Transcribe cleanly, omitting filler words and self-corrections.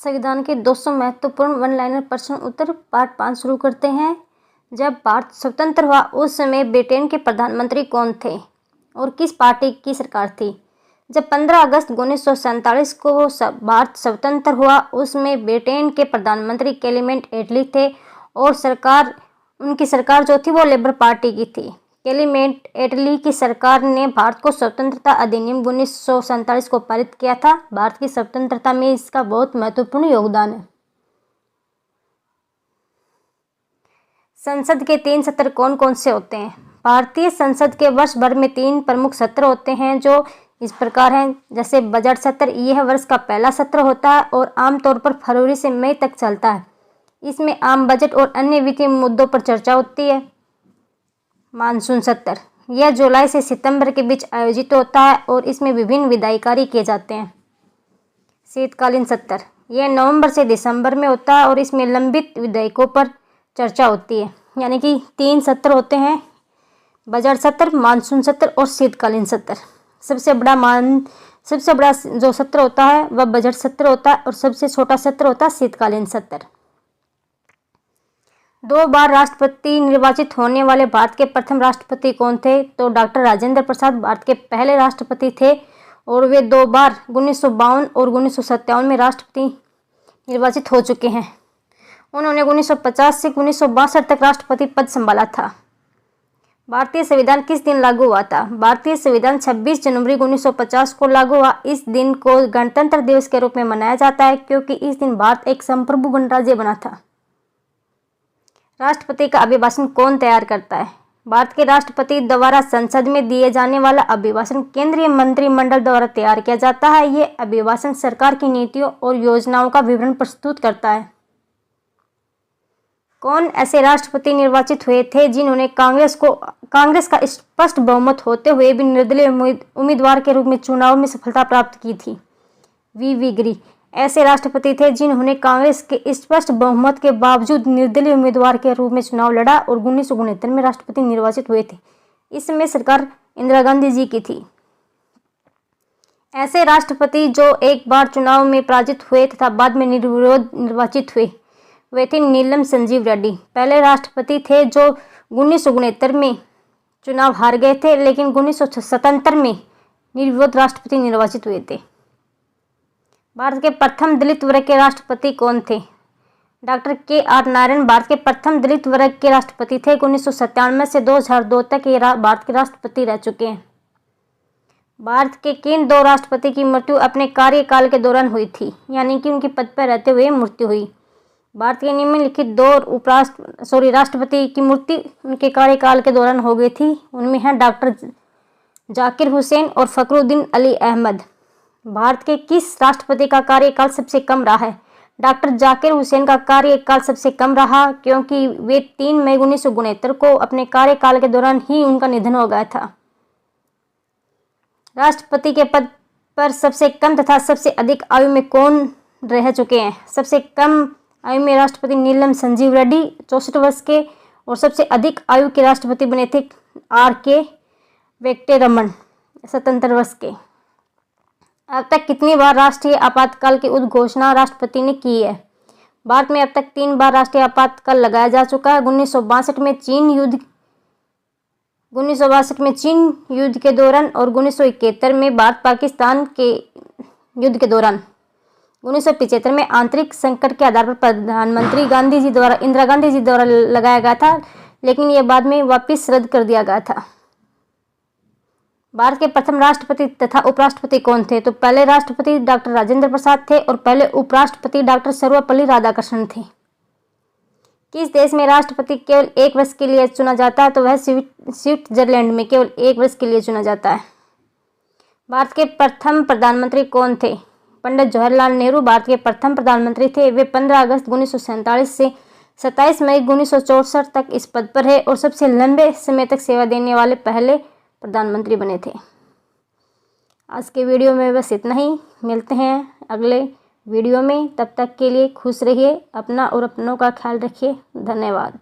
संविधान के 200 महत्वपूर्ण वन लाइनर प्रश्न उत्तर पार्ट 5 शुरू करते हैं। जब भारत स्वतंत्र हुआ उस समय ब्रिटेन के प्रधानमंत्री कौन थे और किस पार्टी की सरकार थी? जब 15 अगस्त 1947 को भारत स्वतंत्र हुआ उसमें ब्रिटेन के प्रधानमंत्री क्लेमेंट एटली थे और उनकी सरकार जो थी वो लेबर पार्टी की थी। क्लेमेंट एटली की सरकार ने भारत को स्वतंत्रता अधिनियम 1947 को पारित किया था। भारत की स्वतंत्रता में इसका बहुत महत्वपूर्ण योगदान है। संसद के 3 सत्र कौन कौन से होते हैं? भारतीय संसद के वर्ष भर में 3 प्रमुख सत्र होते हैं जो इस प्रकार हैं। जैसे बजट सत्र, यह वर्ष का पहला सत्र होता है और आमतौर पर फरवरी से मई तक चलता है। इसमें आम बजट और अन्य वित्तीय मुद्दों पर चर्चा होती है। मानसून सत्र, यह जुलाई से सितंबर के बीच आयोजित होता है और इसमें विभिन्न विधायी कार्य किए जाते हैं। शीतकालीन सत्र, यह नवंबर से दिसंबर में होता है और इसमें लंबित विधेयकों पर चर्चा होती है। यानी कि 3 सत्र होते हैं, बजट सत्र, मानसून सत्र और शीतकालीन सत्र। सबसे बड़ा जो सत्र होता है वह बजट सत्र होता है और सबसे छोटा सत्र होता है शीतकालीन सत्र। 2 बार राष्ट्रपति निर्वाचित होने वाले भारत के प्रथम राष्ट्रपति कौन थे? तो डॉक्टर राजेंद्र प्रसाद भारत के पहले राष्ट्रपति थे और वे 2 बार 1952 और 1957 में राष्ट्रपति निर्वाचित हो चुके हैं। उन्होंने 1950 से 1962 तक राष्ट्रपति पद संभाला था। भारतीय संविधान किस दिन लागू हुआ था? भारतीय संविधान 26 जनवरी 1950 को लागू हुआ। इस दिन को गणतंत्र दिवस के रूप में मनाया जाता है क्योंकि इस दिन भारत एक संप्रभु गणराज्य बना था। राष्ट्रपति का अभिभाषण कौन तैयार करता है? भारत के राष्ट्रपति द्वारा संसद में दिए जाने वाला अभिभाषण केंद्रीय मंत्रिमंडल द्वारा तैयार किया जाता है। ये अभिभाषण सरकार की नीतियों और योजनाओं का विवरण प्रस्तुत करता है। कौन ऐसे राष्ट्रपति निर्वाचित हुए थे जिन्होंने कांग्रेस का स्पष्ट बहुमत होते हुए भी निर्दलीय उम्मीदवार के रूप में चुनाव में सफलता प्राप्त की थी? वी गिरी ऐसे राष्ट्रपति थे जिन्होंने कांग्रेस के स्पष्ट बहुमत के बावजूद निर्दलीय उम्मीदवार के रूप में चुनाव लड़ा और 1969 में राष्ट्रपति निर्वाचित हुए थे। इस समय सरकार इंदिरा गांधी जी की थी। ऐसे राष्ट्रपति जो एक बार चुनाव में पराजित हुए तथा बाद में निर्विरोध निर्वाचित हुए वे थे नीलम संजीव रेड्डी। पहले राष्ट्रपति थे जो 1969 में चुनाव हार गए थे लेकिन 1977 में निर्विरोध राष्ट्रपति निर्वाचित हुए थे। भारत के प्रथम दलित वर्ग के राष्ट्रपति कौन थे? डॉक्टर KR नारायण भारत के प्रथम दलित वर्ग के राष्ट्रपति थे। 1997 से 2002 तक ये भारत के राष्ट्रपति रह चुके हैं। भारत के किन 2 राष्ट्रपति की मृत्यु अपने कार्यकाल के दौरान हुई थी? यानी कि उनकी पद पर रहते हुए मृत्यु हुई। भारत के निम्नलिखित 2 राष्ट्रपति की मृत्यु उनके कार्यकाल के दौरान हो गई थी। उनमें हैं डॉक्टर जाकिर हुसैन और फखरुद्दीन अली अहमद। भारत के किस राष्ट्रपति का कार्यकाल सबसे कम रहा है? डॉक्टर जाकिर हुसैन का कार्यकाल सबसे कम रहा क्योंकि वे 3 मई 1969 को अपने कार्यकाल के दौरान ही उनका निधन हो गया था। राष्ट्रपति के पद पर सबसे कम तथा सबसे अधिक आयु में कौन रह चुके हैं? सबसे कम आयु में राष्ट्रपति नीलम संजीव रेड्डी 64 वर्ष के और सबसे अधिक आयु के राष्ट्रपति बने थे RK वेंकटेरमन 77 वर्ष के। अब तक कितनी बार राष्ट्रीय आपातकाल की उद्घोषणा राष्ट्रपति ने की है? भारत में अब तक 3 बार राष्ट्रीय आपातकाल लगाया जा चुका है। 1962 में चीन युद्ध के दौरान और 1971 में भारत पाकिस्तान के युद्ध के दौरान। 1975 में आंतरिक संकट के आधार पर प्रधानमंत्री इंदिरा गांधी जी द्वारा लगाया गया था लेकिन यह बाद में वापस रद्द कर दिया गया था। भारत के प्रथम राष्ट्रपति तथा उपराष्ट्रपति कौन थे? तो पहले राष्ट्रपति डॉक्टर राजेंद्र प्रसाद थे और पहले उपराष्ट्रपति डॉक्टर सर्वपल्ली राधाकृष्णन थे। किस देश में राष्ट्रपति केवल 1 वर्ष के लिए चुना जाता है? तो वह स्विट्जरलैंड में केवल 1 वर्ष के लिए चुना जाता है। भारत के प्रथम प्रधानमंत्री कौन थे? पंडित जवाहरलाल नेहरू भारत के प्रथम प्रधानमंत्री थे। वे 15 अगस्त 1947 से 27 मई 1964 तक इस पद पर है और सबसे लंबे समय तक सेवा देने वाले पहले प्रधानमंत्री बने थे। आज के वीडियो में बस इतना ही। मिलते हैं अगले वीडियो में। तब तक के लिए खुश रहिए, अपना और अपनों का ख्याल रखिए। धन्यवाद।